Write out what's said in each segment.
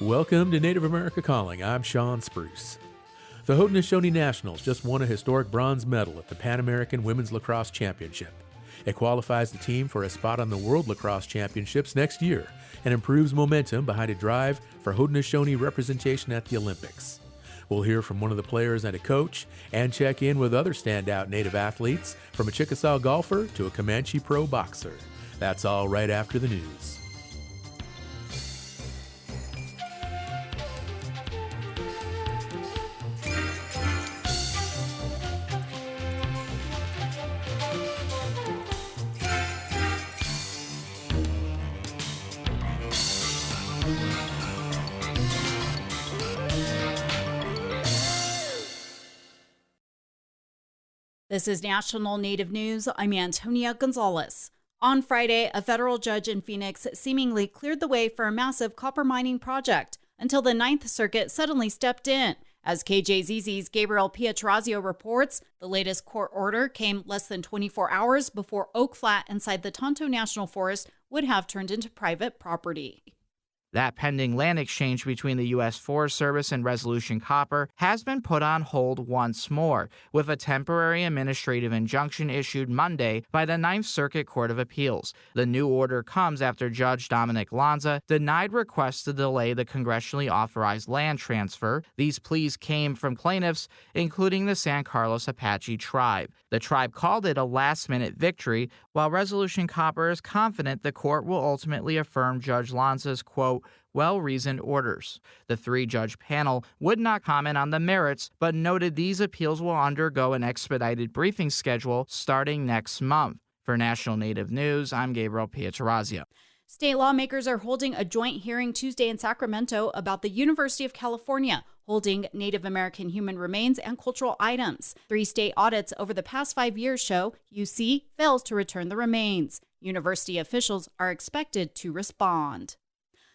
Welcome to Native America Calling. I'm Sean Spruce. The Haudenosaunee Nationals just won a historic bronze medal at the Pan American Women's Lacrosse Championship. It qualifies the team for a spot on the World Lacrosse Championships next year and improves momentum behind a drive for Haudenosaunee representation at the Olympics. We'll hear from one of the players and a coach and check in with other standout Native athletes, from a Chickasaw golfer to a Comanche pro boxer. That's all right after the news. This is National Native News. I'm Antonia Gonzalez. On Friday, a federal judge in Phoenix seemingly cleared the way for a massive copper mining project until the Ninth Circuit suddenly stepped in. As KJZZ's Gabriel Pietrorazio reports, the latest court order came less than 24 hours before Oak Flat inside the Tonto National Forest would have turned into private property. That pending land exchange between the U.S. Forest Service and Resolution Copper has been put on hold once more, with a temporary administrative injunction issued Monday by the Ninth Circuit Court of Appeals. The new order comes after Judge Dominic Lanza denied requests to delay the congressionally authorized land transfer. These pleas came from plaintiffs, including the San Carlos Apache tribe. The tribe called it a last-minute victory, while Resolution Copper is confident the court will ultimately affirm Judge Lanza's, quote, well-reasoned orders. The three-judge panel would not comment on the merits, but noted these appeals will undergo an expedited briefing schedule starting next month. For National Native News, I'm Gabriel Pietrorazio. State lawmakers are holding a joint hearing Tuesday in Sacramento about the University of California holding Native American human remains and cultural items. 3 state audits over the past 5 years show UC fails to return the remains. University officials are expected to respond.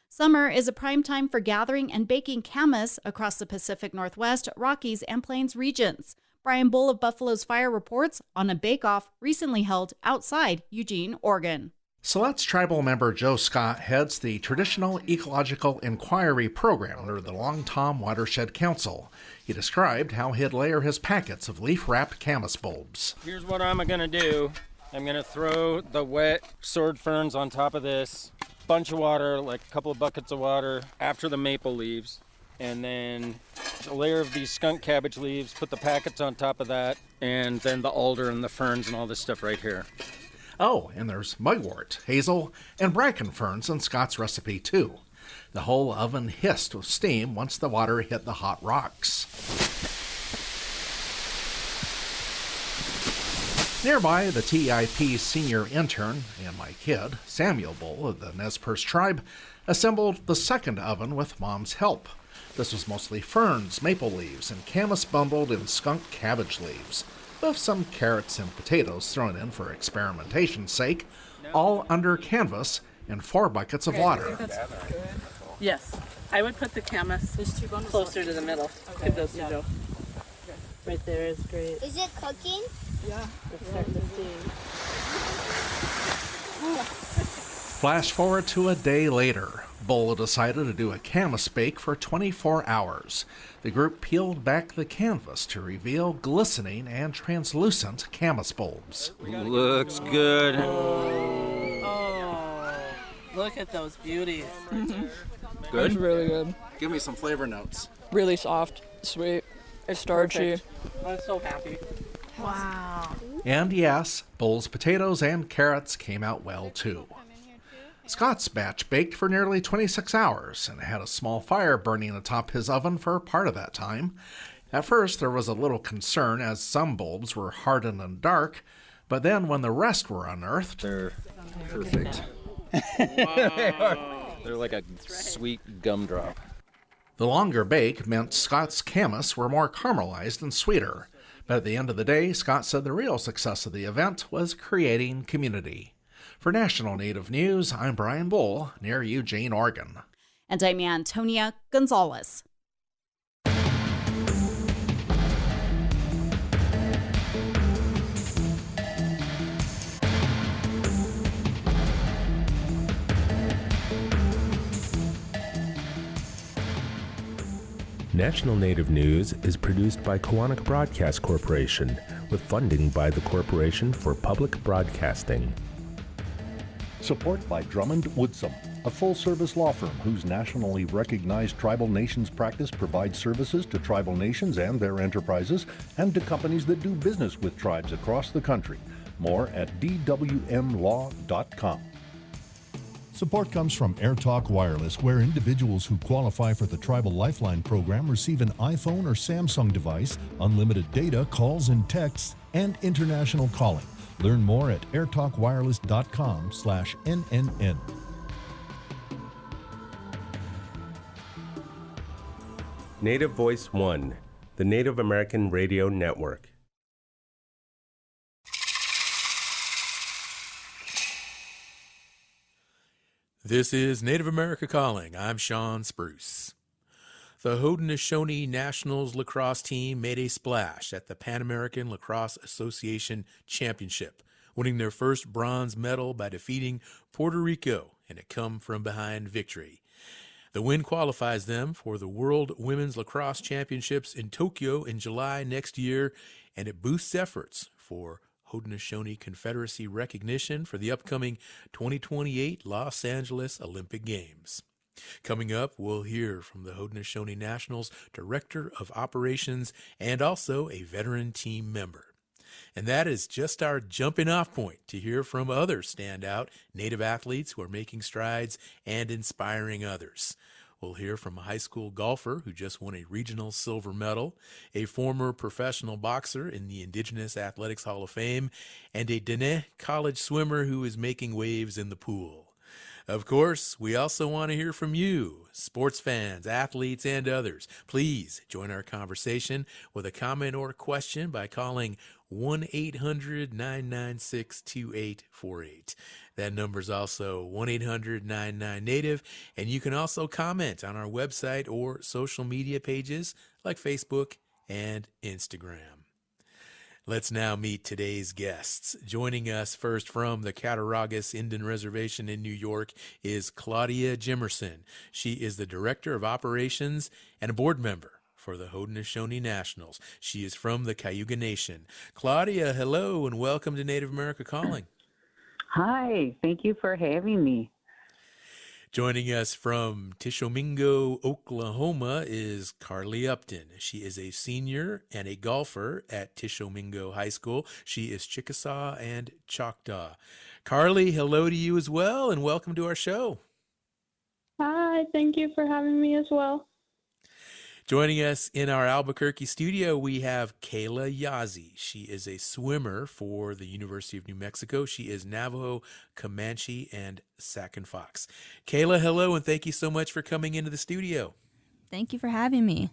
Summer is a prime time for gathering and baking camas across the Pacific Northwest, Rockies, and Plains regions. Brian Bull of Buffalo's Fire reports on a bake-off recently held outside Eugene, Oregon. Silet's tribal member Joe Scott heads the Traditional Ecological Inquiry Program under the Long Tom Watershed Council. He described how he'd layer his packets of leaf-wrapped camas bulbs. Here's what I'm going to do. I'm going to throw the wet sword ferns on top of this. Bunch of water, like a couple of buckets of water after the maple leaves. And then a layer of these skunk cabbage leaves, put the packets on top of that, and then the alder and the ferns and all this stuff right here. Oh, and there's mugwort, hazel, and bracken ferns in Scott's recipe, too. The whole oven hissed with steam once the water hit the hot rocks. Nearby, the TIP's senior intern and my kid, Samuel Bull of the Nez Perce tribe, assembled the second oven with Mom's help. This was mostly ferns, maple leaves, and camas bundled in skunk cabbage leaves, with some carrots and potatoes thrown in for experimentation's sake, all under canvas and 4 buckets of water. Yes, I would put the camas closer to the middle. Okay. If those go. Right there is great. Is it cooking? Yeah. Let's start the steam. Flash forward to a day later. Bull decided to do a camas bake for 24 hours. The group peeled back the canvas to reveal glistening and translucent camas bulbs. Looks good. Oh, look at those beauties. Good? It's really good. Give me some flavor notes. Really soft, sweet. It's starchy. I'm so happy. Wow. And yes, Bull's potatoes and carrots came out well, too. Scott's batch baked for nearly 26 hours and had a small fire burning atop his oven for part of that time. At first, there was a little concern as some bulbs were hardened and dark, but then when the rest were unearthed... They're perfect. Wow. They're like a sweet gumdrop. The longer bake meant Scott's camas were more caramelized and sweeter. But at the end of the day, Scott said the real success of the event was creating community. For National Native News, I'm Brian Bull, near Eugene, Oregon. And I'm Antonia Gonzalez. National Native News is produced by Kawanak Broadcast Corporation with funding by the Corporation for Public Broadcasting. Support by Drummond Woodsum, a full-service law firm whose nationally recognized tribal nations practice provides services to tribal nations and their enterprises and to companies that do business with tribes across the country. More at dwmlaw.com. Support comes from AirTalk Wireless, where individuals who qualify for the Tribal Lifeline program receive an iPhone or Samsung device, unlimited data, calls and texts, and international calling. Learn more at airtalkwireless.com/NNN. Native Voice One, the Native American Radio Network. This is Native America Calling. I'm Sean Spruce. The Haudenosaunee Nationals lacrosse team made a splash at the Pan American Lacrosse Association Championship, winning their first bronze medal by defeating Puerto Rico in a come-from-behind victory. The win qualifies them for the World Women's Lacrosse Championships in Tokyo in July next year, and it boosts efforts for Haudenosaunee Confederacy recognition for the upcoming 2028 Los Angeles Olympic Games. Coming up, we'll hear from the Haudenosaunee Nationals Director of Operations and also a veteran team member. And that is just our jumping off point to hear from other standout Native athletes who are making strides and inspiring others. We'll hear from a high school golfer who just won a regional silver medal, a former professional boxer in the Indigenous Athletics Hall of Fame, and a Diné college swimmer who is making waves in the pool. Of course, we also want to hear from you, sports fans, athletes, and others. Please join our conversation with a comment or question by calling 1-800-996-2848. That number is also 1-800-99-NATIVE, and you can also comment on our website or social media pages like Facebook and Instagram. Let's now meet today's guests. Joining us first from the Cattaraugus Indian Reservation in New York is Claudia Jimerson. She is the Director of Operations and a board member for the Haudenosaunee Nationals. She is from the Cayuga Nation. Claudia, hello and welcome to Native America Calling. Hi, thank you for having me. Joining us from Tishomingo, Oklahoma is Carli Upton. She is a senior and a golfer at Tishomingo High School. She is Chickasaw and Choctaw. Carli, hello to you as well and welcome to our show. Hi, thank you for having me as well. Joining us in our Albuquerque studio, we have Kayla Yazzie. She is a swimmer for the University of New Mexico. She is Navajo, Comanche, and Sac and Fox. Kayla, hello, and thank you so much for coming into the studio. Thank you for having me.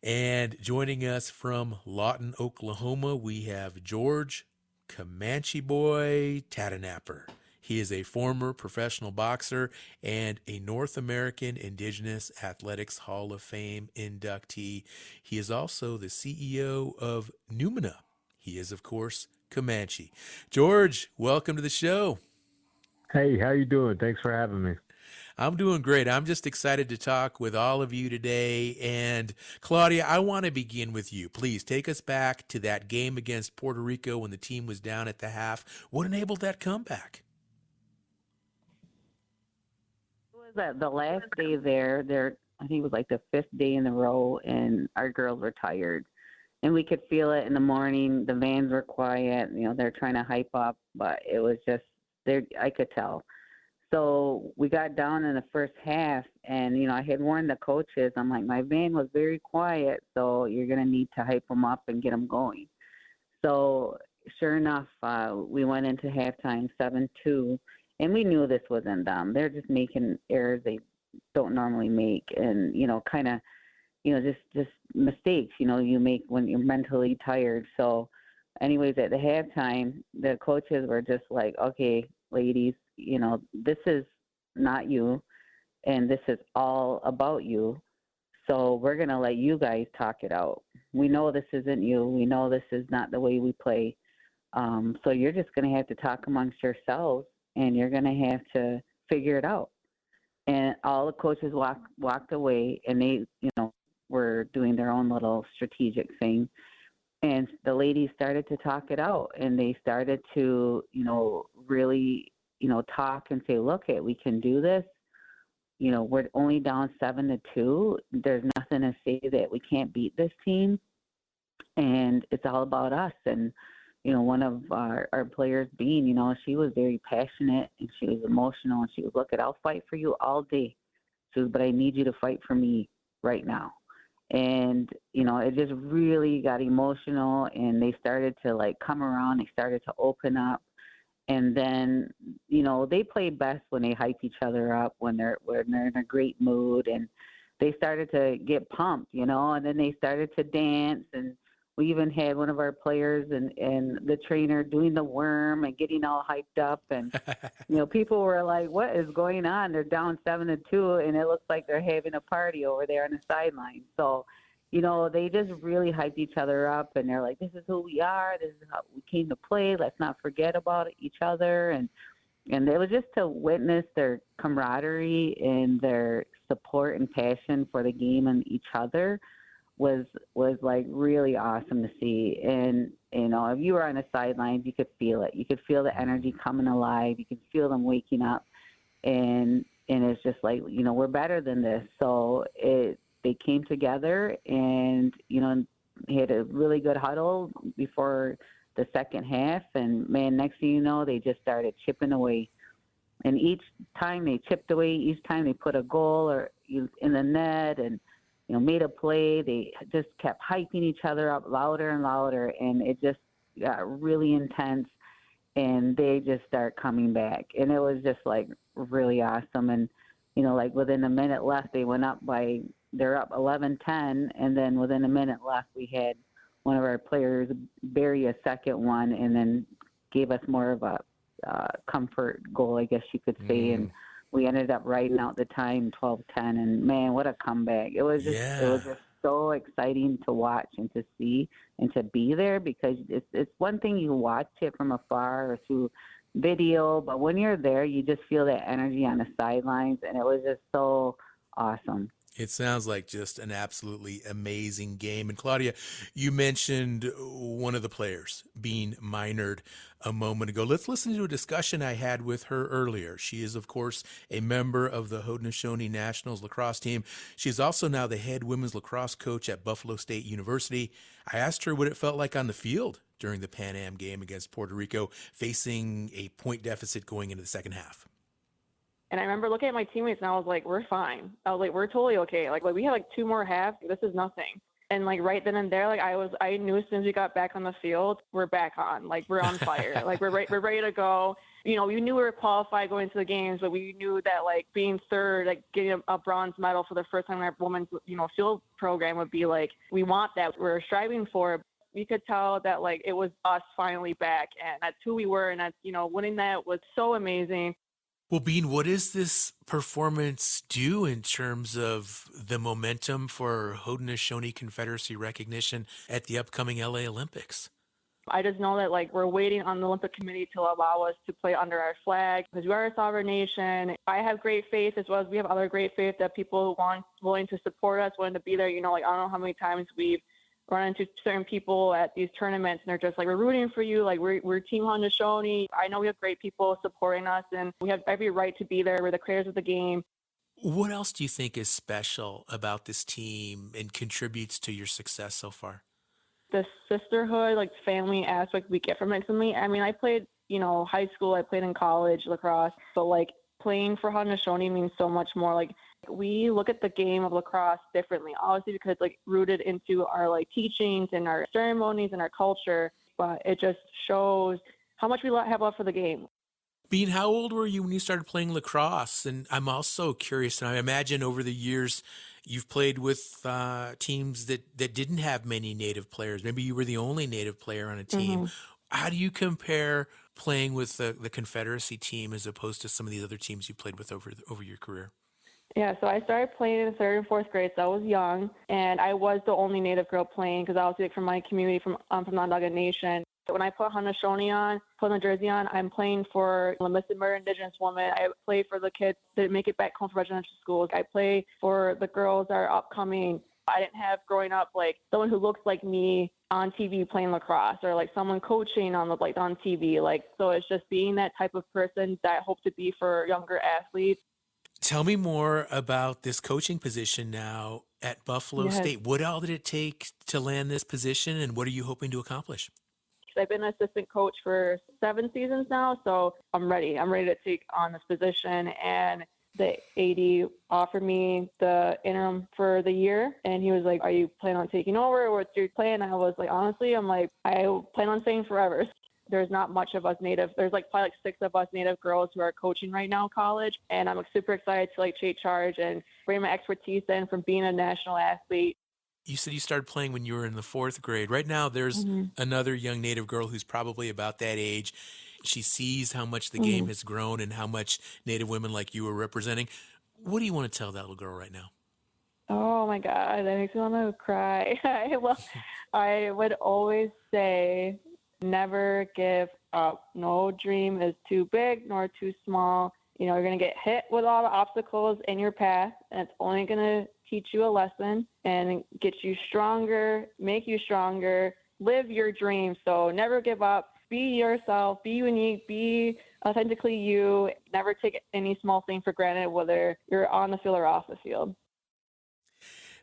And joining us from Lawton, Oklahoma, we have George Comanche Boy Tatanapper. He is a former professional boxer and a North American Indigenous Athletics Hall of Fame inductee. He is also the CEO of Numina. He is, of course, Comanche. George, welcome to the show. Hey, how you doing? Thanks for having me. I'm doing great. I'm just excited to talk with all of you today. And Claudia, I want to begin with you. Please take us back to that game against Puerto Rico when the team was down at the half. What enabled that comeback? The last day there, I think it was like the 5th day in a row, and our girls were tired. And we could feel it in the morning. The vans were quiet. You know, they're trying to hype up, but it was just, I could tell. So we got down in the first half, and, you know, I had warned the coaches. I'm like, my van was very quiet, so you're going to need to hype them up and get them going. So sure enough, we went into halftime 7-2. And we knew this wasn't them. They're just making errors they don't normally make, and, you know, kind of, you know, just mistakes, you know, you make when you're mentally tired. So anyways, at the halftime, the coaches were just like, okay, ladies, you know, this is not you, and this is all about you. So we're going to let you guys talk it out. We know this isn't you. We know this is not the way we play. So you're just going to have to talk amongst yourselves, and you're going to have to figure it out. And all the coaches walked away, and they, were doing their own little strategic thing. And the ladies started to talk it out, and they started to, really, talk and say, look, we can do this. We're only down 7-2. There's nothing to say that we can't beat this team. And it's all about us. And, one of our players, Bean, she was very passionate, and she was emotional, and she was, look, I'll fight for you all day. She was, but I need you to fight for me right now. And, it just really got emotional, and they started to come around. They started to open up. And then, they play best when they hype each other up, when they're in a great mood, and they started to get pumped, and then they started to dance. And we even had one of our players and the trainer doing the worm and getting all hyped up. And, people were like, what is going on? They're down 7-2, and it looks like they're having a party over there on the sideline. So, they just really hyped each other up, and they're like, this is who we are. This is how we came to play. Let's not forget about each other. And it was just to witness their camaraderie and their support and passion for the game and each other was like really awesome to see. And, if you were on the sidelines, you could feel it. You could feel the energy coming alive. You could feel them waking up. And it's just like, we're better than this. So they came together and, had a really good huddle before the second half. And, man, next thing you know, they just started chipping away. And each time they chipped away, each time they put a goal or in the net and, made a play, they just kept hyping each other up louder and louder. And it just got really intense. And they just start coming back. And it was just, really awesome. And, within a minute left, they're up 11-10, and then within a minute left, we had one of our players bury a second one and then gave us more of a comfort goal, I guess you could say. And we ended up riding out the time 12-10, and, man, what a comeback. It was just so exciting to watch and to see and to be there, because it's one thing you watch it from afar or through video, but when you're there, you just feel that energy on the sidelines, and it was just so awesome. It sounds like just an absolutely amazing game. And Claudia, you mentioned one of the players being minored a moment ago. Let's listen to a discussion I had with her earlier. She is, of course, a member of the Haudenosaunee Nationals lacrosse team. She's also now the head women's lacrosse coach at Buffalo State University. I asked her what it felt like on the field during the Pan Am game against Puerto Rico, facing a point deficit going into the second half. And I remember looking at my teammates, and I was like, we're fine. I was like, we're totally okay. Like we have 2 more halves. This is nothing. And right then and there, I knew as soon as we got back on the field, we're back on. We're on fire. we're ready to go. We knew we were qualified going into the games, but we knew that being third, getting a bronze medal for the first time in our women's, field program would be we want that. We're striving for it. You could tell that it was us finally back, and that's who we were. And that's, winning that was so amazing. Well, Bean, what does this performance do in terms of the momentum for Haudenosaunee Confederacy recognition at the upcoming LA Olympics? I just know that we're waiting on the Olympic Committee to allow us to play under our flag, because we are a sovereign nation. I have great faith, as well as we have other great faith, that people willing to support us, willing to be there. I don't know how many times we've run into certain people at these tournaments, and they're just we're rooting for you. We're Team Haudenosaunee. I know we have great people supporting us, and we have every right to be there. We're the creators of the game. What else do you think is special about this team and contributes to your success so far? The sisterhood, family aspect we get from it. To me, I played, high school. I played in college lacrosse, but playing for Haudenosaunee means so much more. We look at the game of lacrosse differently, obviously, because it's rooted into our teachings and our ceremonies and our culture, but it just shows how much we have love for the game. Bean, how old were you when you started playing lacrosse? And I'm also curious, and I imagine over the years you've played with teams that didn't have many Native players. Maybe you were the only Native player on a team. Mm-hmm. How do you compare playing with the Confederacy team as opposed to some of these other teams you played with over your career? Yeah, so I started playing in 3rd and 4th grade, so I was young, and I was the only Native girl playing, because obviously from my community, from the Onondaga Nation. When I put Haudenosaunee on, put the jersey on, I'm playing for the Missing Murder Indigenous women. I play for the kids that make it back home from residential schools. I play for the girls that are upcoming. I didn't have growing up like someone who looks like me on TV playing lacrosse, or like someone coaching on TV. Like, so it's just being that type of person that I hope to be for younger athletes. Tell me more about this coaching position now at Buffalo State. What all did it take to land this position, and what are you hoping to accomplish? I've been an assistant coach for 7 seasons now, so I'm ready. I'm ready to take on this position. And the AD offered me the interim for the year, and he was like, "Are you planning on taking over? What's your plan?" I was like, honestly, I plan on staying forever. There's not much of us Native. There's probably 6 of us Native girls who are coaching right now in college, and I'm super excited to take charge and bring my expertise in from being a national athlete. You said you started playing when you were in the 4th grade. Right now, there's another young Native girl who's probably about that age. She sees how much the game has grown and how much Native women like you are representing. What do you want to tell that little girl right now? Oh my God, that makes me want to cry. I would always say, never give up. No dream is too big nor too small. You're going to get hit with a lot of obstacles in your path, and it's only going to teach you a lesson and get you stronger, make you stronger, live your dream. So never give up. Be yourself, be unique, be authentically you. Never take any small thing for granted, whether you're on the field or off the field.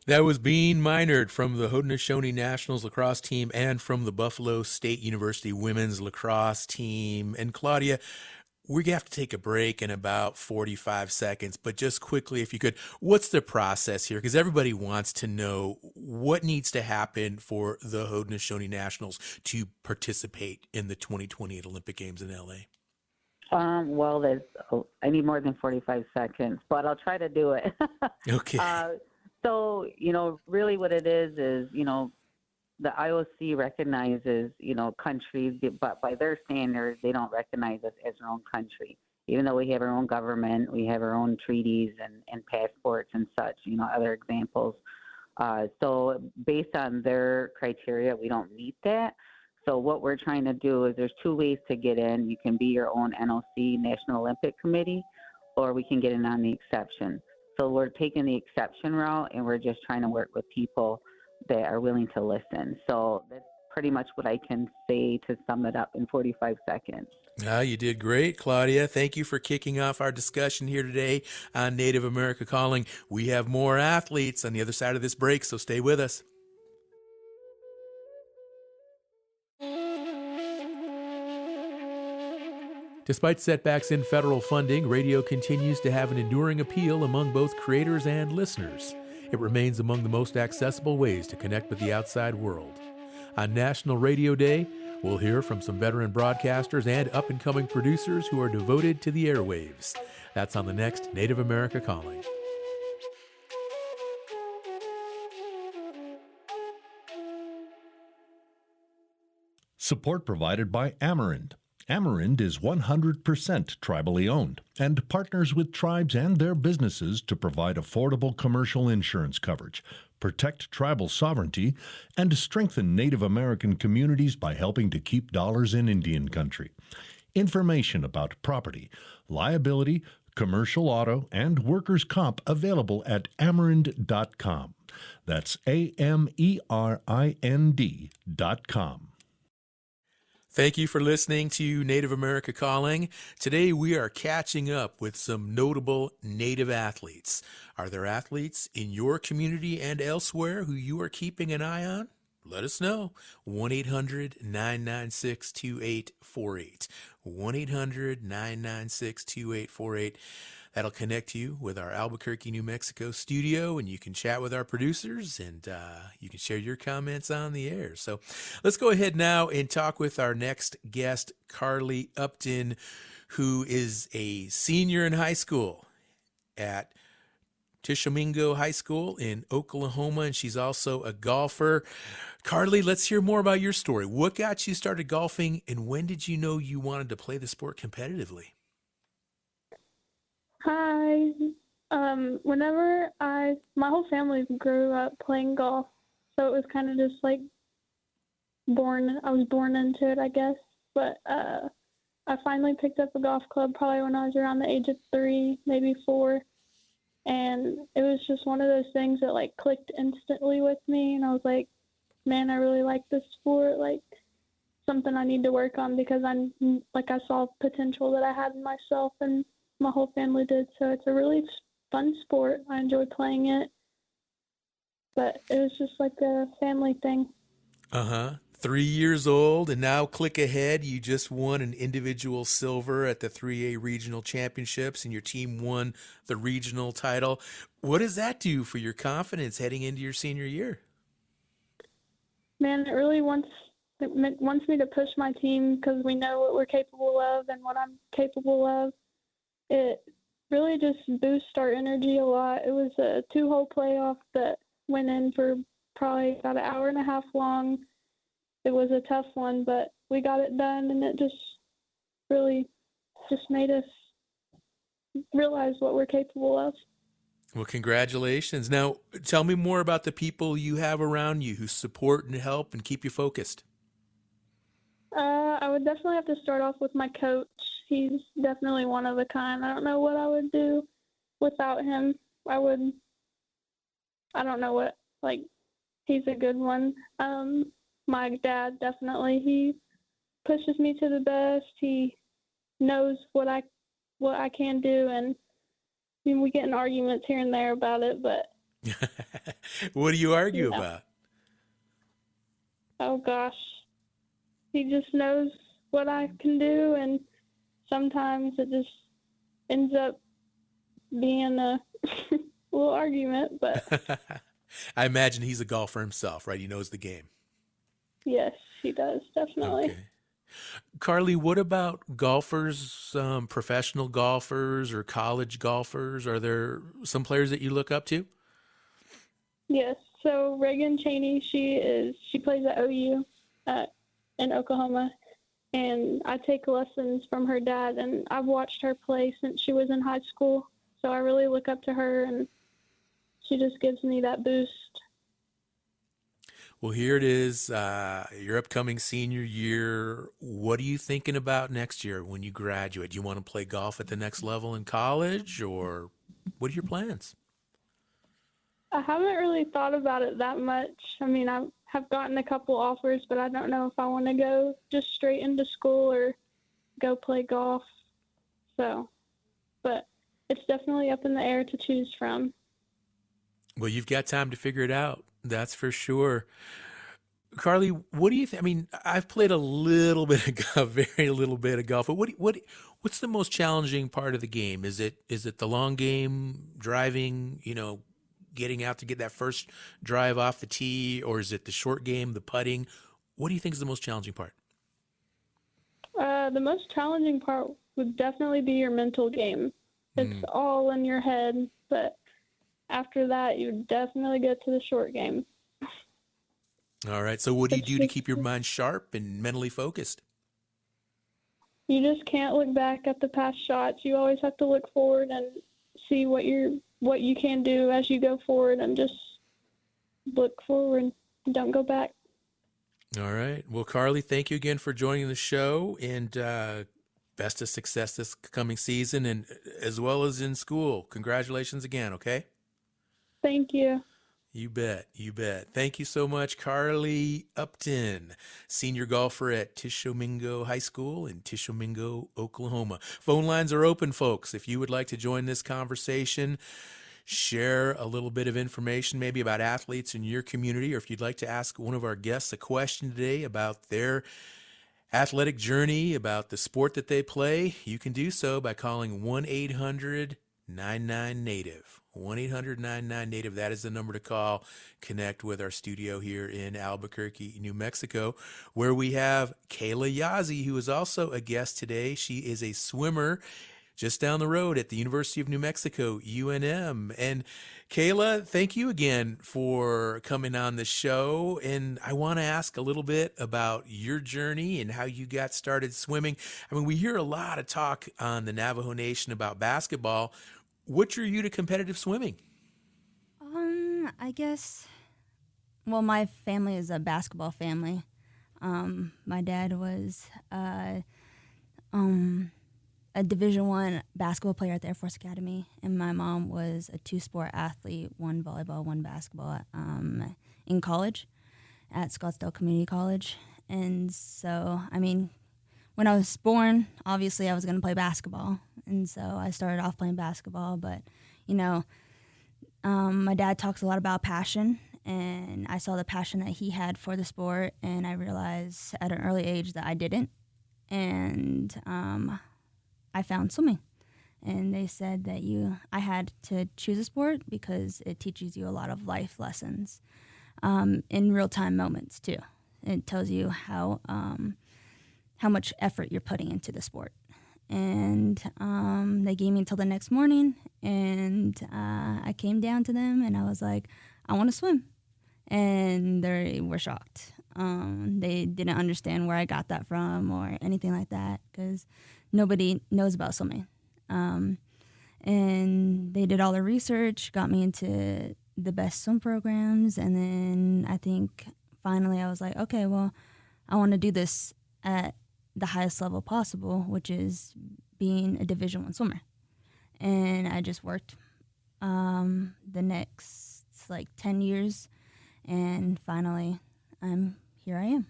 That was Bean Minard from the Haudenosaunee Nationals lacrosse team and from the Buffalo State University women's lacrosse team. And Claudia, we're going to have to take a break in about 45 seconds, but just quickly, if you could, what's the process here? Because everybody wants to know what needs to happen for the Haudenosaunee Nationals to participate in the 2020 Olympic Games in L.A. Well, I need more than 45 seconds, but I'll try to do it. Okay. So, really what it is, the IOC recognizes, countries, but by their standards, they don't recognize us as our own country. Even though we have our own government, we have our own treaties and passports and such, other examples. So based on their criteria, we don't meet that. So what we're trying to do is there's 2 ways to get in. You can be your own NOC, National Olympic Committee, or we can get in on the exception. So we're taking the exception route, and we're just trying to work with people that are willing to listen. So that's pretty much what I can say to sum it up in 45 seconds. You did great, Claudia. Thank you for kicking off our discussion here today on Native America Calling. We have more athletes on the other side of this break, so stay with us. Despite setbacks in federal funding, radio continues to have an enduring appeal among both creators and listeners. It remains among the most accessible ways to connect with the outside world. On National Radio Day, we'll hear from some veteran broadcasters and up-and-coming producers who are devoted to the airwaves. That's on the next Native America Calling. Support provided by Amerind. Amerind is 100% tribally owned and partners with tribes and their businesses to provide affordable commercial insurance coverage, protect tribal sovereignty, and strengthen Native American communities by helping to keep dollars in Indian country. Information about property, liability, commercial auto, and workers' comp available at amerind.com. That's AMERIND.com. Thank you for listening to Native America Calling. Today we are catching up with some notable Native athletes. Are there athletes in your community and elsewhere who you are keeping an eye on? Let us know. 1-800-996-2848. 1-800-996-2848. That'll connect you with our Albuquerque, New Mexico studio, and you can chat with our producers, and you can share your comments on the air. So let's go ahead now and talk with our next guest, Carli Upton, who is a senior in high school at Tishomingo High School in Oklahoma, and she's also a golfer. Carli, let's hear more about your story. What got you started golfing, and when did you know you wanted to play the sport competitively? Hi. My whole family grew up playing golf, so it was kind of just like I was born into it, I guess. But I finally picked up a golf club probably when I was around the age of 3, maybe 4. And it was just one of those things that like clicked instantly with me. And I was like, man, I really like this sport. Like something I need to work on because I saw potential that I had in myself and my whole family did. So it's a really fun sport. I enjoy playing it. But it was just like a family thing. 3 years old, and now click ahead. You just won an individual silver at the 3A regional championships, and your team won the regional title. What does that do for your confidence heading into your senior year? Man, it really wants me to push my team because we know what we're capable of and what I'm capable of. It really just boosts our energy a lot. It was a 2-hole playoff that went in for probably about an hour and a half long. It was a tough one, but we got it done, and it just really just made us realize what we're capable of. Well, congratulations. Now, tell me more about the people you have around you who support and help and keep you focused. I would definitely have to start off with my coach. He's definitely one of a kind. I don't know what I would do without him. I don't know what, like, he's a good one. My dad, definitely, he pushes me to the best. He knows what I can do, and I mean, we get in arguments here and there about it, but what do you argue about? Oh gosh, he just knows what I can do, and sometimes it just ends up being a little argument, but I imagine he's a golfer himself, right? He knows the game. Yes, he does, definitely. Okay. Carli, what about golfers, professional golfers or college golfers? Are there some players that you look up to? Yes. So Reagan Cheney, she plays at OU in Oklahoma, and I take lessons from her dad, and I've watched her play since she was in high school. So I really look up to her, and she just gives me that boost. Well, here it is, your upcoming senior year. What are you thinking about next year when you graduate? Do you want to play golf at the next level in college, or what are your plans? I haven't really thought about it that much. I mean, I have gotten a couple offers, but I don't know if I want to go just straight into school or go play golf. So, but it's definitely up in the air to choose from. Well, you've got time to figure it out. That's for sure. Carli, what do you think? I mean, I've played a little bit of golf, very little bit of golf. But what's the most challenging part of the game? Is it the long game, driving, getting out to get that first drive off the tee, or is it the short game, the putting? What do you think is the most challenging part? The most challenging part would definitely be your mental game. It's all in your head, but after that, you definitely get to the short game. All right. So what do you do to keep your mind sharp and mentally focused? You just can't look back at the past shots. You always have to look forward and see what you can do as you go forward, and just look forward and don't go back. All right. Well, Carli, thank you again for joining the show, and best of success this coming season, and as well as in school. Congratulations again, okay? Thank you. You bet. You bet. Thank you so much, Carli Upton, senior golfer at Tishomingo High School in Tishomingo, Oklahoma. Phone lines are open, folks. If you would like to join this conversation, share a little bit of information maybe about athletes in your community, or if you'd like to ask one of our guests a question today about their athletic journey, about the sport that they play, you can do so by calling 1-800-99-NATIVE. 1-800-99-NATIVE. That is the number to call. Connect with our studio here in Albuquerque, New Mexico, where we have Kayla Yazzie, who is also a guest today. She is a swimmer just down the road at the University of New Mexico, UNM. And Kayla, thank you again for coming on the show. And I want to ask a little bit about your journey and how you got started swimming. I mean, we hear a lot of talk on the Navajo Nation about basketball. What drew you to competitive swimming? I guess, well, my family is a basketball family. My dad was a Division I basketball player at the Air Force Academy, and my mom was a two-sport athlete, one volleyball, one basketball, in college at Scottsdale Community College. And so, I mean, when I was born, obviously I was going to play basketball, and so I started off playing basketball. But, you know, my dad talks a lot about passion, and I saw the passion that he had for the sport, and I realized at an early age that I didn't. And I found swimming, and they said that I had to choose a sport because it teaches you a lot of life lessons in real-time moments too. It tells you how much effort you're putting into the sport. And they gave me until the next morning, and I came down to them, and I was like, I want to swim. And they were shocked. They didn't understand where I got that from or anything like that, because nobody knows about swimming. And they did all the research, got me into the best swim programs, and then I think finally I was like, okay, well, I want to do this at the highest level possible, which is being a Division I swimmer. And I just worked the next 10 years, and finally here I am.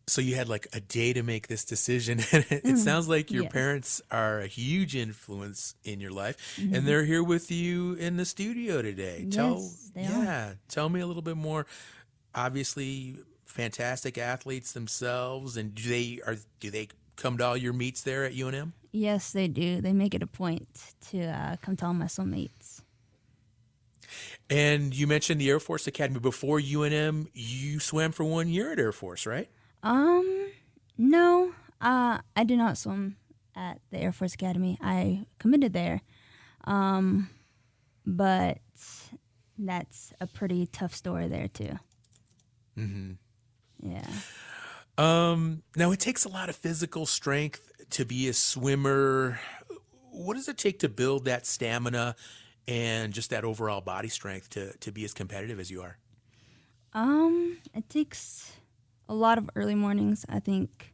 So you had like a day to make this decision, and it sounds like your parents are a huge influence in your life, and they're here with you in the studio today. Yes, they are. Tell me a little bit more. Obviously, fantastic athletes themselves, and do they come to all your meets there at UNM? Yes, they do. They make it a point to come to all my swim meets. And you mentioned the Air Force Academy. Before UNM, you swam for 1 year at Air Force, right? No, I did not swim at the Air Force Academy. I committed there, but that's a pretty tough story there too. Mm-hmm. Yeah. Now it takes a lot of physical strength to be a swimmer. What does it take to build that stamina and just that overall body strength to be as competitive as you are? It takes a lot of early mornings. I think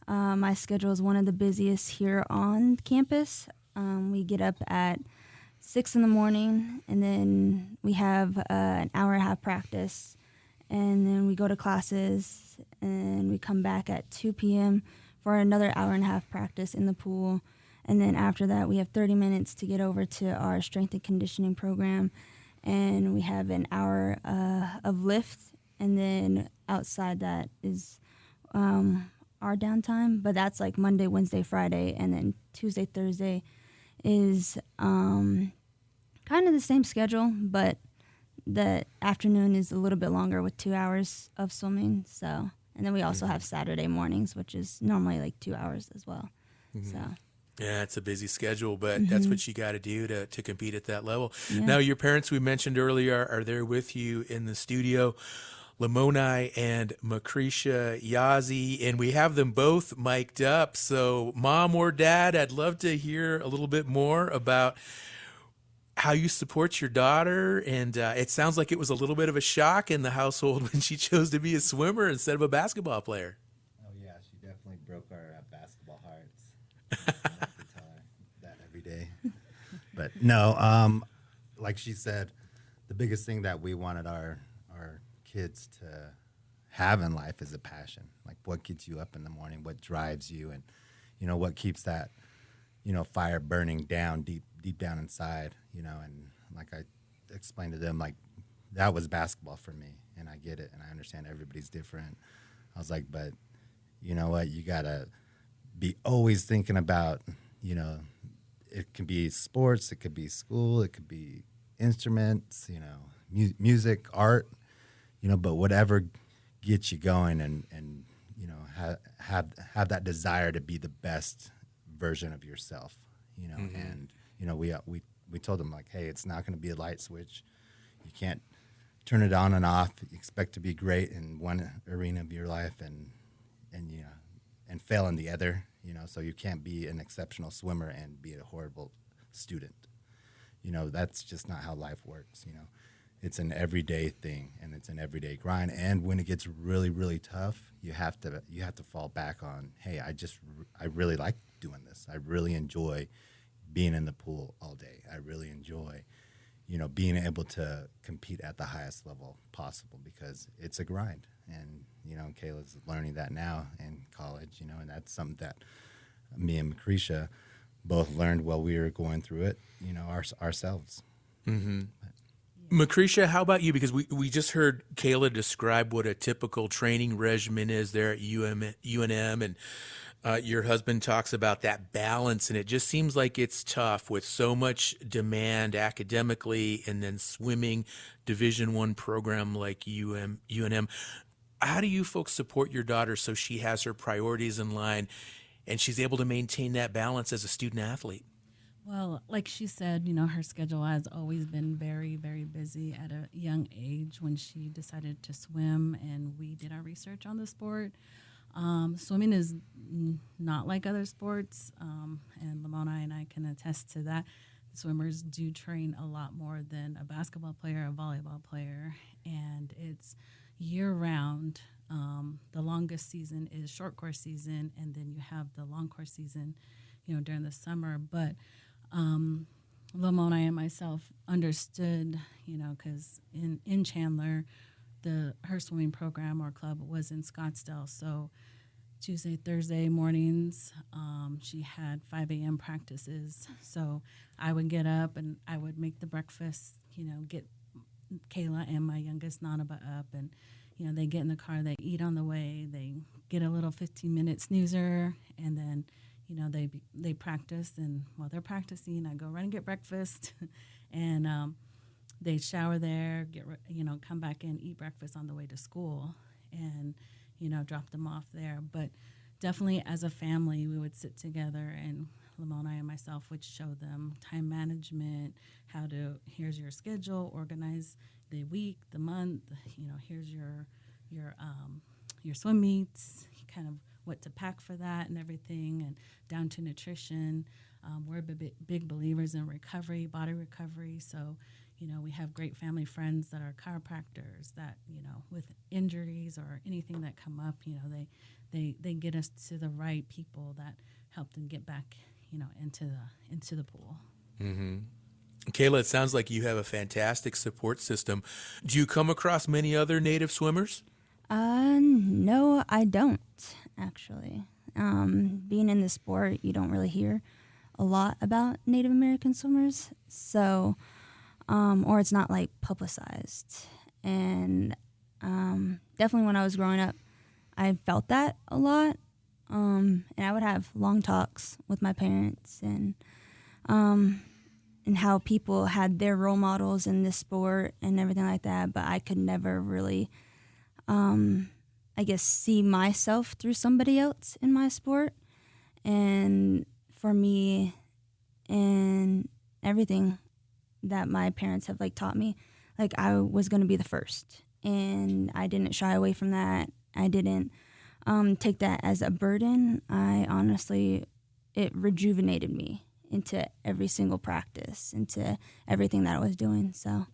my schedule is one of the busiest here on campus. We get up at 6 in the morning, and then we have an hour and a half practice, and then we go to classes, and we come back at 2 p.m. for another hour and a half practice in the pool. And then after that, we have 30 minutes to get over to our strength and conditioning program, and we have an hour of lift, and then outside that is our downtime. But that's like Monday, Wednesday, Friday, and then Tuesday, Thursday is kind of the same schedule, but the afternoon is a little bit longer with 2 hours of swimming. So, and then we also have Saturday mornings, which is normally like 2 hours as well. So. Yeah, it's a busy schedule, but that's what you got to do to compete at that level. Yeah. Now, your parents we mentioned earlier are there with you in the studio, Lamoni and Macretia Yazzie, and we have them both mic'd up. So, Mom or Dad, I'd love to hear a little bit more about how you support your daughter. And it sounds like it was a little bit of a shock in the household when she chose to be a swimmer instead of a basketball player. Oh, yeah, she definitely broke our basketball hearts. I have to tell her that every day. But no, like she said, the biggest thing that we wanted our kids to have in life is a passion. Like what gets you up in the morning, what drives you, and what keeps that fire burning down deep down inside. And like I explained to them, like that was basketball for me, and I get it, and I understand everybody's different. I was like, but you know what, you gotta be always thinking about, it can be sports, it could be school, it could be instruments, music, art, but whatever gets you going, and have that desire to be the best version of yourself, and we told them, like, hey, it's not going to be a light switch. You can't turn it on and off. You expect to be great in one arena of your life and fail in the other, so you can't be an exceptional swimmer and be a horrible student. That's just not how life works, it's an everyday thing, and it's an everyday grind. And when it gets really, really tough, you have to fall back on, hey, I really like doing this. I really enjoy being in the pool all day. I really enjoy, being able to compete at the highest level possible, because it's a grind. And, Kayla's learning that now in college, and that's something that me and Macretia both learned while we were going through it, ourselves. Mm-hmm. Macretia, how about you? Because we just heard Kayla describe what a typical training regimen is there at UNM, and your husband talks about that balance, and it just seems like it's tough with so much demand academically, and then swimming, Division I program like UNM. How do you folks support your daughter so she has her priorities in line and she's able to maintain that balance as a student athlete? Well, like she said, her schedule has always been very, very busy at a young age when she decided to swim, and we did our research on the sport. Swimming is not like other sports, and Lamona and I can attest to that. Swimmers do train a lot more than a basketball player, a volleyball player, and it's year-round. The longest season is short course season, and then you have the long course season, during the summer. But Lamona and myself understood, because in Chandler, her swimming program or club was in Scottsdale. So Tuesday, Thursday mornings, she had 5 a.m. practices. So I would get up and I would make the breakfast, get Kayla and my youngest Nanaba up, and they get in the car, they eat on the way, they get a little 15-minute snoozer, and then they practice. And while they're practicing, I go run and get breakfast, and they shower there, come back in, eat breakfast on the way to school, and drop them off there. But definitely as a family, we would sit together, and Lamona and myself would show them time management, here's your schedule, organize the week, the month, here's your swim meets, kind of what to pack for that and everything, and down to nutrition. We're big believers in recovery, body recovery. So, we have great family friends that are chiropractors that, with injuries or anything that come up, they get us to the right people that help them get back, into the pool. Mm-hmm. Kayla, it sounds like you have a fantastic support system. Do you come across many other Native swimmers? No, I don't, actually. Being in the sport, you don't really hear a lot about Native American swimmers, so, or it's not like publicized. And definitely when I was growing up, I felt that a lot. And I would have long talks with my parents, and how people had their role models in this sport and everything like that, but I could never really, see myself through somebody else in my sport. And for me, and everything that my parents have taught me, I was going to be the first, and I didn't shy away from that. I didn't take that as a burden. It rejuvenated me into every single practice, into everything that I was doing. So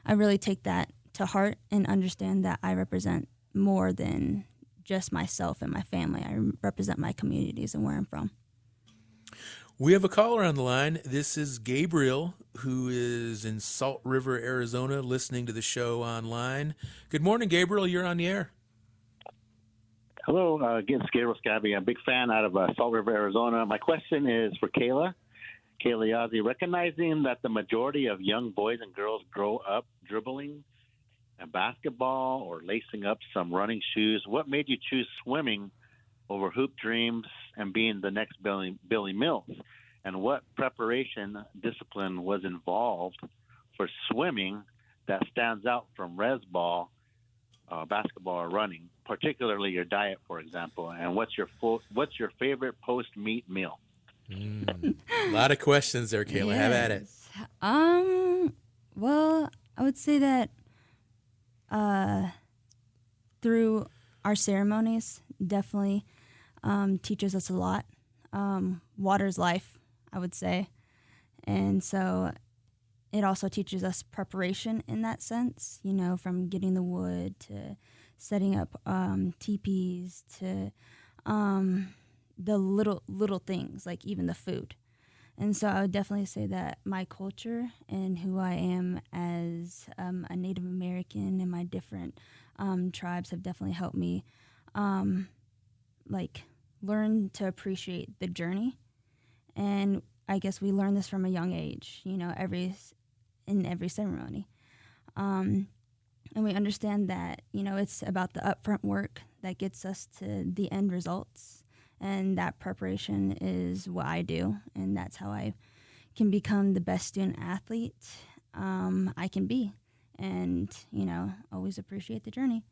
I really take that to heart and understand that I represent more than just myself and my family. I represent my communities and where I'm from. We have a caller on the line. This is Gabriel, who is in Salt River, Arizona, listening to the show online. Good morning, Gabriel. You're on the air. Hello, again, it's Gabriel Scabby. I'm a big fan out of Salt River, Arizona. My question is for Kayla Yazzie. Recognizing that the majority of young boys and girls grow up dribbling a basketball or lacing up some running shoes, what made you choose swimming over hoop dreams and being the next Billy Mills? And what preparation discipline was involved for swimming that stands out from res ball, basketball, or running, particularly your diet, for example? And what's your favorite post-meet meal? A lot of questions there, Kayla. Yes. Have at it. Well, I would say that through our ceremonies, definitely teaches us a lot. Water's life, I would say. And so it also teaches us preparation in that sense, you know, from getting the wood to setting up teepees to the little things, like even the food. And so I would definitely say that my culture and who I am as a Native American and my different tribes have definitely helped me like learn to appreciate the journey. And I guess we learn this from a young age, you know, in every ceremony. And we understand that, you know, it's about the upfront work that gets us to the end results. And that preparation is what I do. And that's how I can become the best student athlete I can be. And, you know, always appreciate the journey.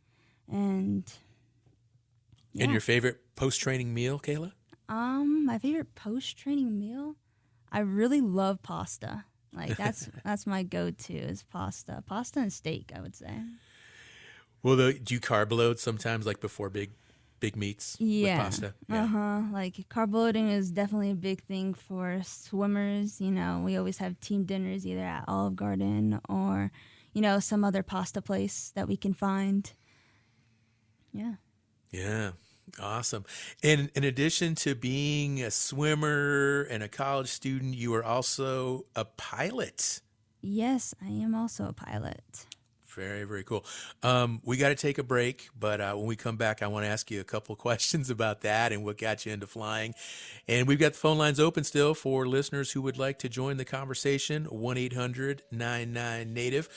And yeah. And your favorite post-training meal, Kayla? My favorite post-training meal? I really love pasta. Like that's my go-to is pasta and steak, I would say. Well, do you carb load sometimes, like before big meets with pasta? Yeah. Like carb loading is definitely a big thing for swimmers. You know, we always have team dinners either at Olive Garden or, you know, some other pasta place that we can find. Yeah. Yeah. Awesome. And in addition to being a swimmer and a college student, you are also a pilot. Yes, I am also a pilot. Very, very cool. We got to take a break, but when we come back, I want to ask you a couple questions about that and what got you into flying. And we've got the phone lines open still for listeners who would like to join the conversation, 1-800-99-NATIVE.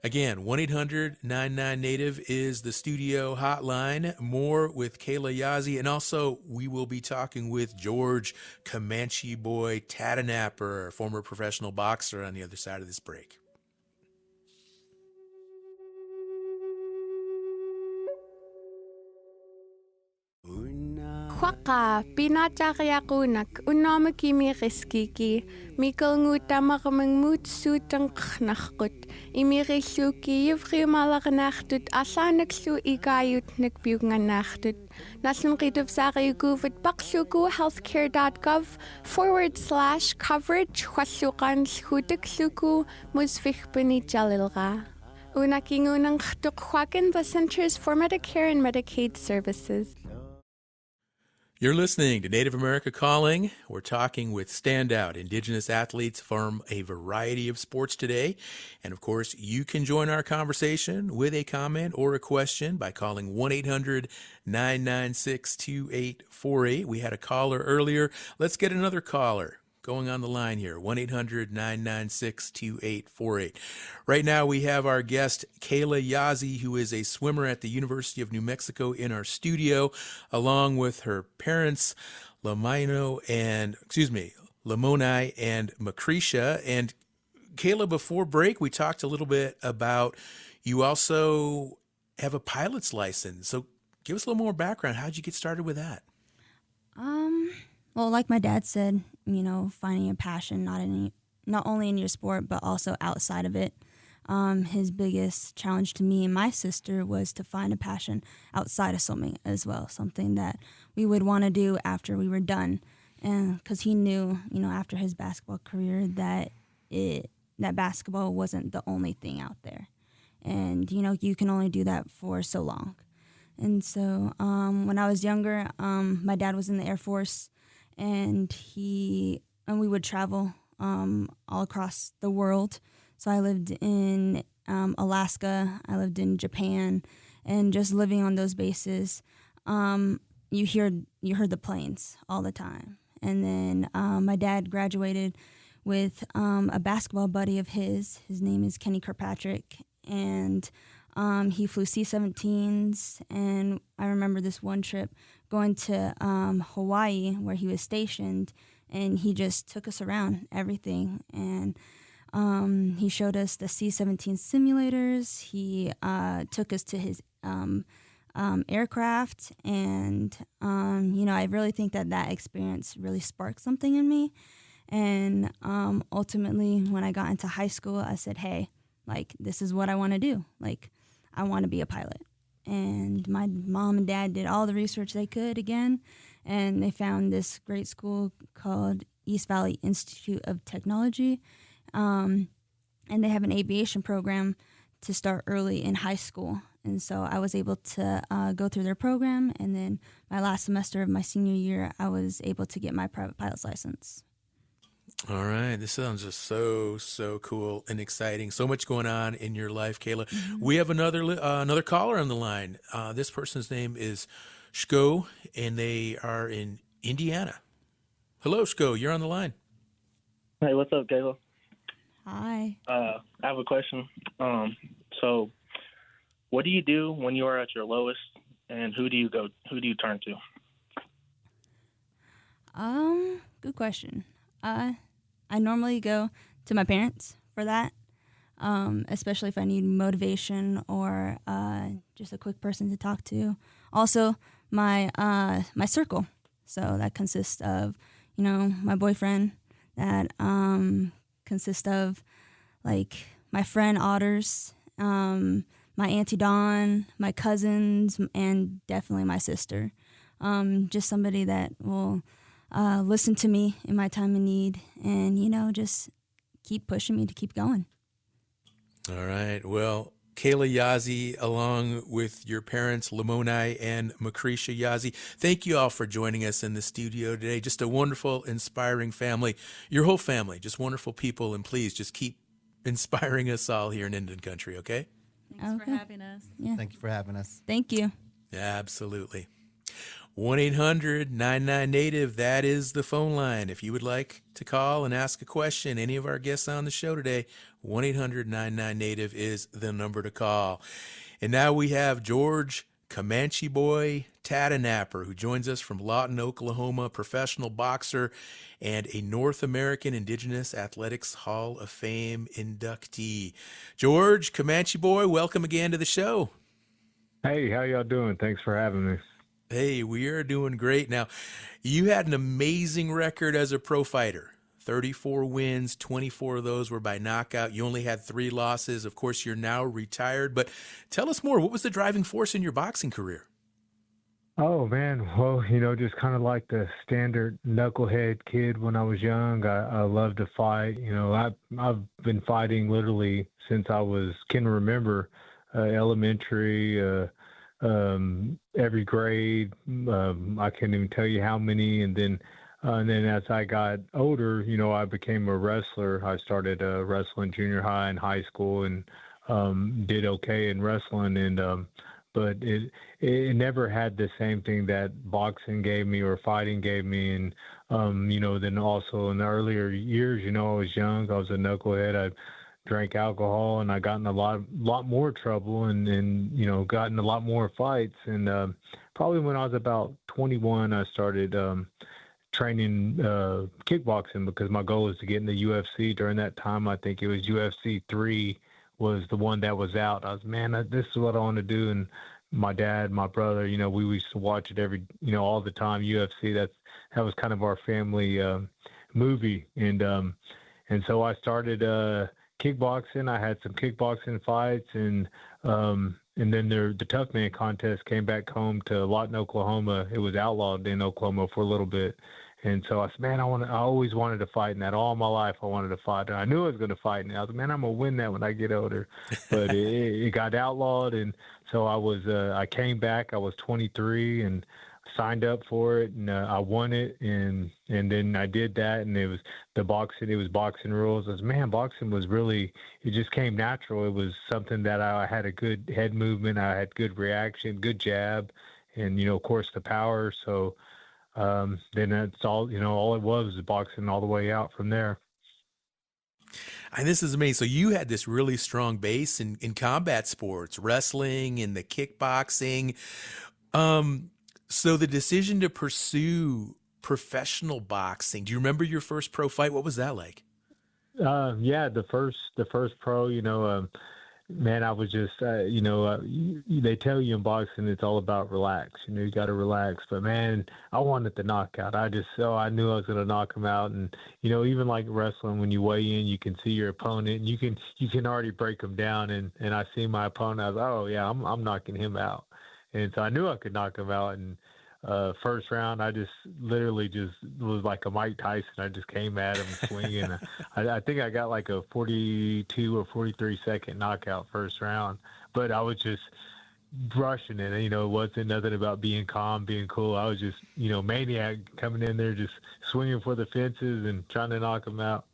Again, 1-800-99-NATIVE is the studio hotline. More with Kayla Yazzie. And also, we will be talking with George Comanche Boy Tatanapper, former professional boxer, on the other side of this break. Kwaka, pinatakayakunak, unamaki riskiki, mikal ngutamakam moot suitang knachkut, imirisuki, yivrimalaknachtut, asanaksu ikayut nakbugnanachtut. Nasan Ritov Sari Guvat Baksuku healthcare.gov/coverage, Wasukan Shutiksuku, Musvichbani Jalilra. Unakingunang Tukwakin, the Centers for Medicare and Medicaid Services. You're listening to Native America Calling. We're talking with standout Indigenous athletes from a variety of sports today. And, of course, you can join our conversation with a comment or a question by calling 1-800-996-2848. We had a caller earlier. Let's get another caller going on the line here, 1-800-996-2848. Right now we have our guest, Kayla Yazzie, who is a swimmer at the University of New Mexico in our studio, along with her parents, Lamonai and Macretia. And Kayla, before break, we talked a little bit about you also have a pilot's license. So give us a little more background. How'd you get started with that? Well, like my dad said, you know, finding a passion not only in your sport but also outside of it. His biggest challenge to me and my sister was to find a passion outside of swimming as well, something that we would want to do after we were done. And because he knew, you know, after his basketball career that basketball wasn't the only thing out there. And, you know, you can only do that for so long. And so when I was younger, my dad was in the Air Force, and we would travel all across the world. So I lived in Alaska, I lived in Japan, and just living on those bases, you heard the planes all the time. And then my dad graduated with a basketball buddy of his. His name is Kenny Kirkpatrick, and he flew C-17s. And I remember this one trip going to Hawaii where he was stationed, and he just took us around everything. And he showed us the C-17 simulators. He took us to his aircraft, and you know, I really think that experience really sparked something in me. And ultimately, when I got into high school, I said, hey, like, this is what I want to do. Like, I want to be a pilot. And my mom and dad did all the research they could again, and they found this great school called East Valley Institute of Technology. and they have an aviation program to start early in high school. And so I was able to go through their program, and then my last semester of my senior year, I was able to get my private pilot's license. All right. This sounds just so cool and exciting. So much going on in your life, Kayla. Mm-hmm. We have another caller on the line. This person's name is Shko, and they are in Indiana. Hello, Shko. You're on the line. Hey, what's up, Kayla? Hi. I have a question. So what do you do when you are at your lowest, and who do you turn to? Good question. I normally go to my parents for that, especially if I need motivation or just a quick person to talk to. Also, my circle. So that consists of, my boyfriend. That consists of, like, my friend Otters, my Auntie Dawn, my cousins, and definitely my sister. Just somebody that will listen to me in my time of need and, just keep pushing me to keep going. All right. Well, Kayla Yazzie, along with your parents, Lamoni and Macretia Yazzie, thank you all for joining us in the studio today. Just a wonderful, inspiring family. Your whole family, just wonderful people. And please just keep inspiring us all here in Indian Country, okay? Thanks for having us. Yeah. Thank you for having us. Thank you. Absolutely. 1-800-99-NATIVE, that is the phone line. If you would like to call and ask a question, any of our guests on the show today, 1-800-99-NATIVE is the number to call. And now we have George Comanche Boy Tatanapper, who joins us from Lawton, Oklahoma, professional boxer and a North American Indigenous Athletics Hall of Fame inductee. George Comanche Boy, welcome again to the show. Hey, how y'all doing? Thanks for having me. Hey, we are doing great. Now, you had an amazing record as a pro fighter. 34 wins, 24 of those were by knockout. You only had 3 losses. Of course, you're now retired, but tell us more. What was the driving force in your boxing career? Oh, man. Well, just kind of like the standard knucklehead kid when I was young. I loved to fight. I've been fighting literally since I can remember, elementary, every grade. I can't even tell you how many. And then as I got older, I became a wrestler. I started wrestling junior high and high school, and did okay in wrestling. And but it never had the same thing that boxing gave me or fighting gave me. And then also in the earlier years, I was young. I was a knucklehead. I drank alcohol, and I got in a lot more trouble, and got in a lot more fights. And probably when I was about 21, I started training kickboxing, because my goal was to get in the UFC. During that time, I think it was UFC 3 was the one that was out. I was, this is what I want to do. And my dad, my brother, we used to watch it all the time. UFC, that was kind of our family movie. And so I started kickboxing. I had some kickboxing fights, and then the Tough Man contest came back home to Lawton, Oklahoma. It was outlawed in Oklahoma for a little bit. And so I said, I always wanted to fight in that. All my life I wanted to fight. And I knew I was going to fight in it. I was like, I'm going to win that when I get older. But it got outlawed. And so I came back. I was 23 and signed up for it, and I won it. And then I did that, and it was boxing rules. I was, boxing was really, it just came natural. It was something that I had a good head movement. I had good reaction, good jab, and, of course, the power. So then that's all, all it was boxing all the way out from there. And this is amazing. So you had this really strong base in combat sports, wrestling and the kickboxing. So the decision to pursue professional boxing, do you remember your first pro fight? What was that like? Yeah, the first pro, I was just, they tell you in boxing it's all about relax. You got to relax. But, I wanted the knockout. I knew I was going to knock him out. And, even like wrestling, when you weigh in, you can see your opponent, and you can already break him down. And I see my opponent. I was, oh, yeah, I'm knocking him out. And so I knew I could knock him out. And first round, I just literally just was like a Mike Tyson. I just came at him swinging. I think I got like a 42 or 43 second knockout first round, but I was just brushing it. It wasn't nothing about being calm, being cool. I was just, maniac coming in there, just swinging for the fences and trying to knock him out.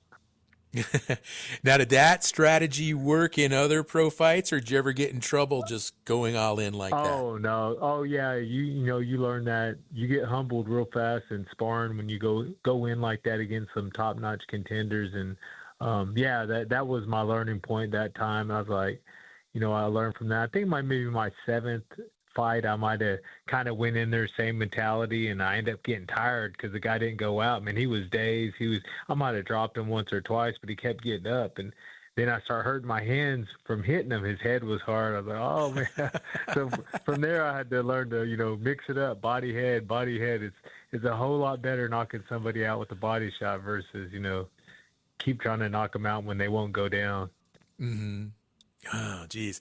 Now, did that strategy work in other pro fights, or did you ever get in trouble just going all in like that? Oh no! Oh yeah! You learn that you get humbled real fast in sparring when you go in like that against some top notch contenders, and that was my learning point that time. I was like, I learned from that. I think maybe my seventh fight, I might have kind of went in there same mentality, and I ended up getting tired because the guy didn't go out. Man, he was dazed. I might have dropped him once or twice, but he kept getting up, and then I started hurting my hands from hitting him. His head was hard. I was like, oh man. So from there, I had to learn to mix it up. Body head. It's a whole lot better knocking somebody out with a body shot versus keep trying to knock them out when they won't go down. Mm-hmm. Oh, geez.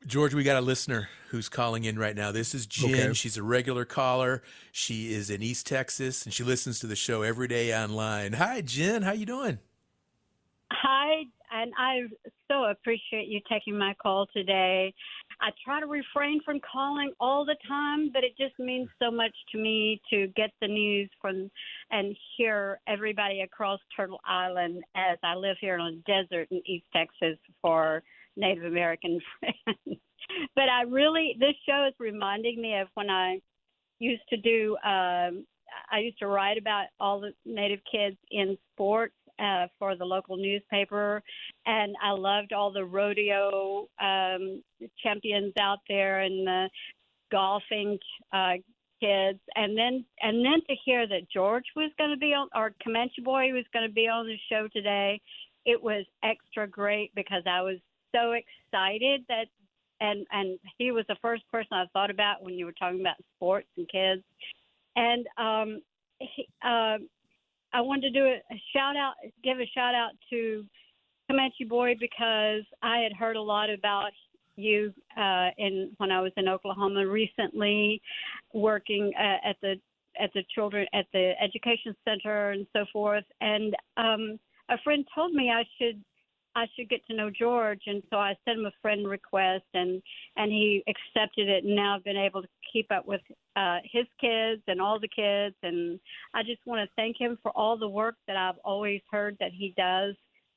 George, we got a listener who's calling in right now. This is Jen. Okay. She's a regular caller. She is in East Texas, and she listens to the show every day online. Hi, Jen. How you doing? Hi, and I so appreciate you taking my call today. I try to refrain from calling all the time, but it just means so much to me to get the news from and hear everybody across Turtle Island, as I live here on a desert in East Texas for Native American friends. But this show is reminding me of when I used to do, I used to write about all the Native kids in sports for the local newspaper, and I loved all the rodeo champions out there and the golfing kids, and then to hear that George was going to be on, or Comanche Boy was going to be on the show today, it was extra great because I was so excited that, and he was the first person I thought about when you were talking about sports and kids, and I wanted to do give a shout out to Comanche Boy because I had heard a lot about you when I was in Oklahoma recently, working at the children at the education center and so forth. And a friend told me I should get to know George, and so I sent him a friend request, and he accepted it. And now I've been able to keep up with his kids and all the kids, and I just want to thank him for all the work that I've always heard that he does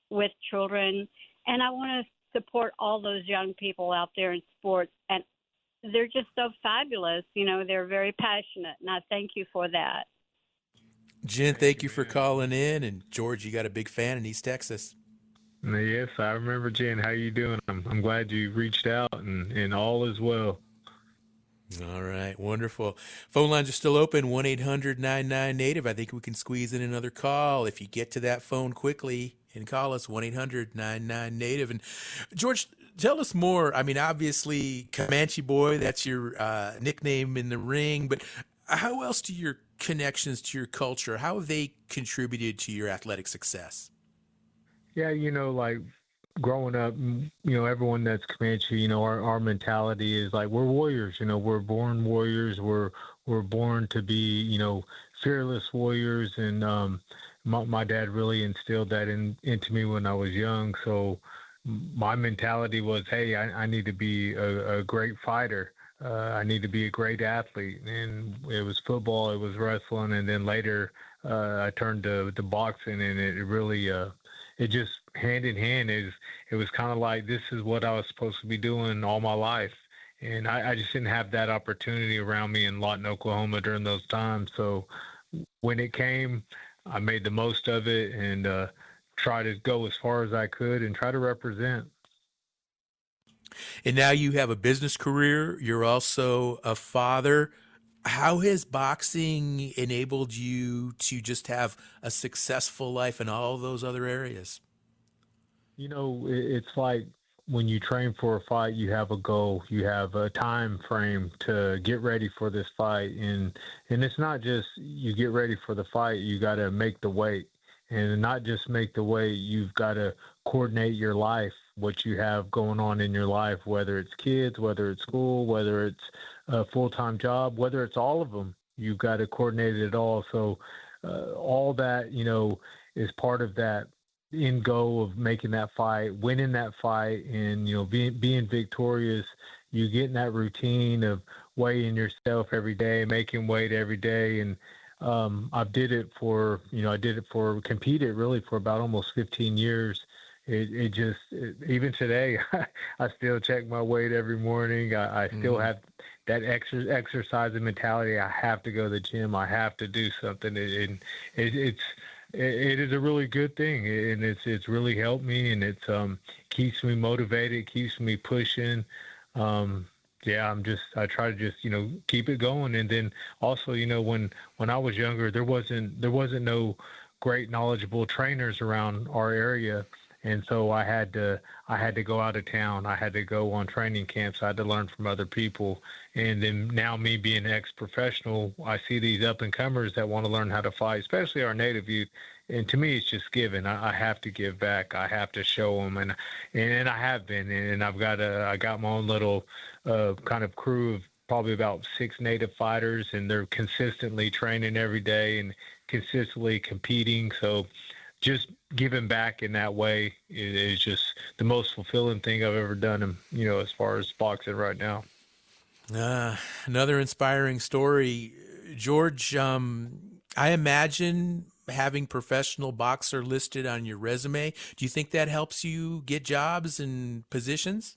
with children. And I want to support all those young people out there in sports, and they're just so fabulous. They're very passionate, and I thank you for that. Jen, thank you for calling in, and George, you got a big fan in East Texas. Yes, I remember, Jen. How you doing? I'm glad you reached out, and all is well. All right, wonderful. Phone lines are still open, 1-800-99-NATIVE. I think we can squeeze in another call if you get to that phone quickly and call us, 1-800-99-NATIVE. And George, tell us more. I mean, obviously, Comanche Boy, that's your nickname in the ring, but how else do your connections to your culture, how have they contributed to your athletic success? Yeah, like growing up, everyone that's Comanche, our mentality is like we're warriors. We're born warriors. We're born to be, fearless warriors. And my dad really instilled that into me when I was young. So my mentality was, hey, I need to be a great fighter. I need to be a great athlete. And it was football, it was wrestling, and then later I turned to boxing, and it really it just hand in hand it was kind of like this is what I was supposed to be doing all my life. And I just didn't have that opportunity around me in Lawton, Oklahoma during those times. So when it came, I made the most of it and tried to go as far as I could and try to represent. And now you have a business career. You're also a father. How has boxing enabled you to just have a successful life in all those other areas? It's like when you train for a fight, you have a goal, you have a time frame to get ready for this fight. And it's not just you get ready for the fight, you got to make the weight. And not just make the weight, you've got to coordinate your life what you have going on in your life, whether it's kids, whether it's school, whether it's a full-time job, whether it's all of them. You've got to coordinate it all. So all that, is part of that end goal of making that fight, winning that fight, and, being victorious. You get in that routine of weighing yourself every day, making weight every day. And I competed really for about almost 15 years. Even today, I still check my weight every morning. I still have that exercise and mentality. I have to go to the gym. I have to do something. It is a really good thing, and it's really helped me, and it's keeps me motivated, keeps me pushing. I try to just keep it going. And then also, when I was younger, there wasn't no great knowledgeable trainers around our area. And so I had to go out of town. I had to go on training camps. I had to learn from other people. And then now, me being an ex-professional, I see these up-and-comers that want to learn how to fight, especially our native youth. And to me, it's just giving. I have to give back. I have to show them, and I have been. And I got my own little kind of crew of probably about 6 native fighters, and they're consistently training every day and consistently competing. So just giving back in that way is just the most fulfilling thing I've ever done, as far as boxing right now. Another inspiring story. George, I imagine having professional boxer listed on your resume, do you think that helps you get jobs and positions?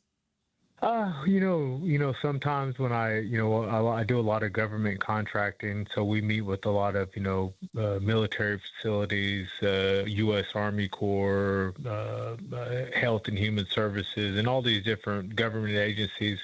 Sometimes when I do a lot of government contracting, so we meet with a lot of, military facilities, U.S. Army Corps, Health and Human Services, and all these different government agencies.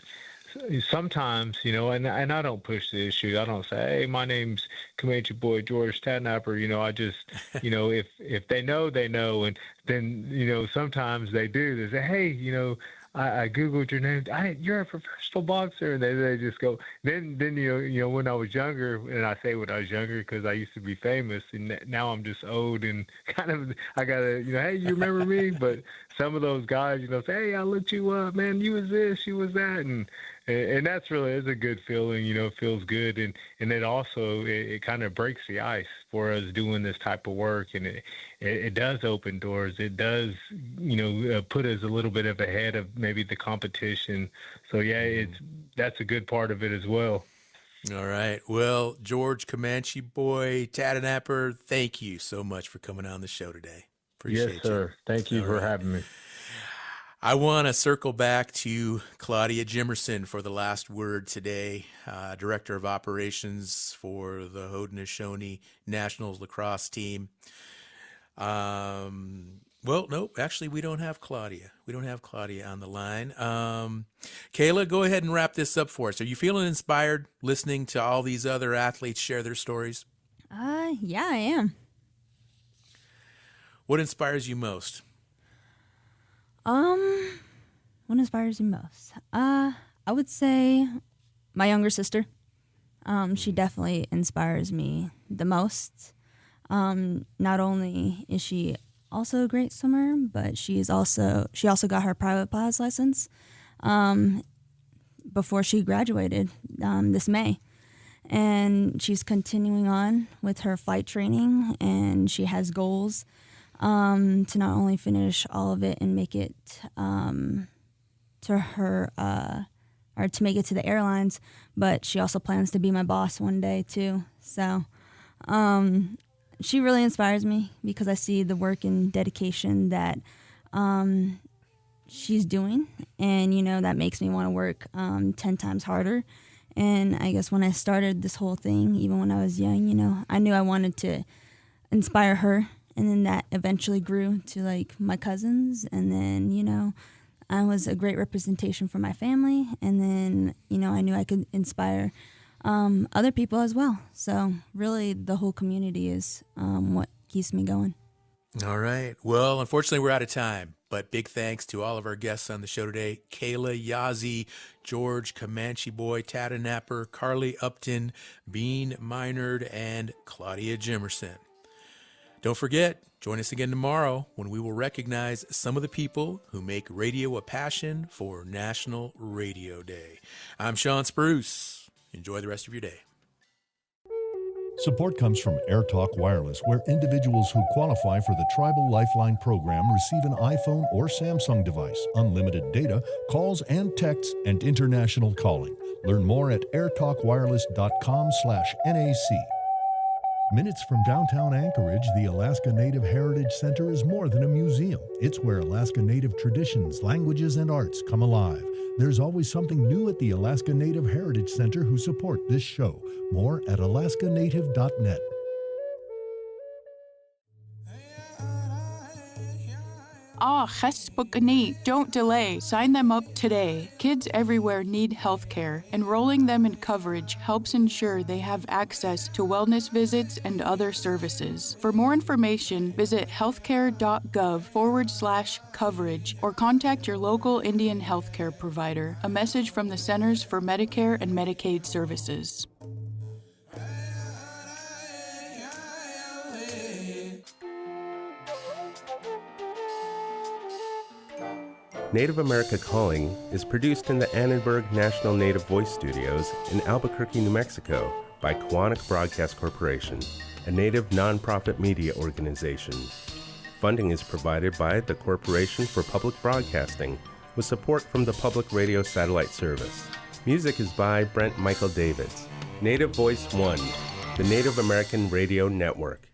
Sometimes, and I don't push the issue. I don't say, hey, my name's Comanche boy George Tadnapper. I just, if they know, they know. And then, sometimes they do. They say, hey, I Googled your name. You're a professional boxer. And they just go, then when I was younger, and I say when I was younger because I used to be famous, and now I'm just old and kind of, I got to, hey, you remember me? But some of those guys, say, hey, I looked you up, man. You was this, you was that. And that's really is a good feeling, it feels good. And it also, it kind of breaks the ice for us doing this type of work. And it does open doors. It does, put us a little bit of ahead of maybe the competition. So, yeah, that's a good part of it as well. All right. Well, George Comanche boy Tadnapper, thank you so much for coming on the show today. Appreciate you. Yes, sir. Thank you for having me. I want to circle back to Claudia Jimerson for the last word today, Director of Operations for the Haudenosaunee Nationals lacrosse team. Well, no, actually, we don't have Claudia. We don't have Claudia on the line. Kayla, go ahead and wrap this up for us. Are you feeling inspired listening to all these other athletes share their stories? Yeah, I am. What inspires you most? What inspires me most? I would say my younger sister. She definitely inspires me the most. Not only is she also a great swimmer, but she also got her private pilots license before she graduated this May. And she's continuing on with her flight training, and she has goals to not only finish all of it and make it to her or to make it to the airlines, but she also plans to be my boss one day too. So she really inspires me because I see the work and dedication that she's doing, and that makes me want to work 10 times harder. And I guess when I started this whole thing, even when I was young, I knew I wanted to inspire her. And then that eventually grew to like my cousins. And then, I was a great representation for my family. And then, I knew I could inspire other people as well. So really the whole community is what keeps me going. All right. Well, unfortunately, we're out of time. But big thanks to all of our guests on the show today. Kayla Yazzie, George Comanche boy Tadnapper, Carli Upton, Bean Minard, and Claudia Jimerson. Don't forget, join us again tomorrow when we will recognize some of the people who make radio a passion for National Radio Day. I'm Sean Spruce. Enjoy the rest of your day. Support comes from AirTalk Wireless, where individuals who qualify for the Tribal Lifeline program receive an iPhone or Samsung device, unlimited data, calls and texts, and international calling. Learn more at airtalkwireless.com/NAC. Minutes from downtown Anchorage, the Alaska Native Heritage Center is more than a museum. It's where Alaska Native traditions, languages, and arts come alive. There's always something new at the Alaska Native Heritage Center who support this show. More at alaskanative.net. Don't delay. Sign them up today. Kids everywhere need health care. Enrolling them in coverage helps ensure they have access to wellness visits and other services. For more information, visit healthcare.gov/coverage or contact your local Indian healthcare provider. A message from the Centers for Medicare and Medicaid Services. Native America Calling is produced in the Annenberg National Native Voice Studios in Albuquerque, New Mexico by Comanche Broadcast Corporation, a Native nonprofit media organization. Funding is provided by the Corporation for Public Broadcasting with support from the Public Radio Satellite Service. Music is by Brent Michael Davids. Native Voice One, the Native American Radio Network.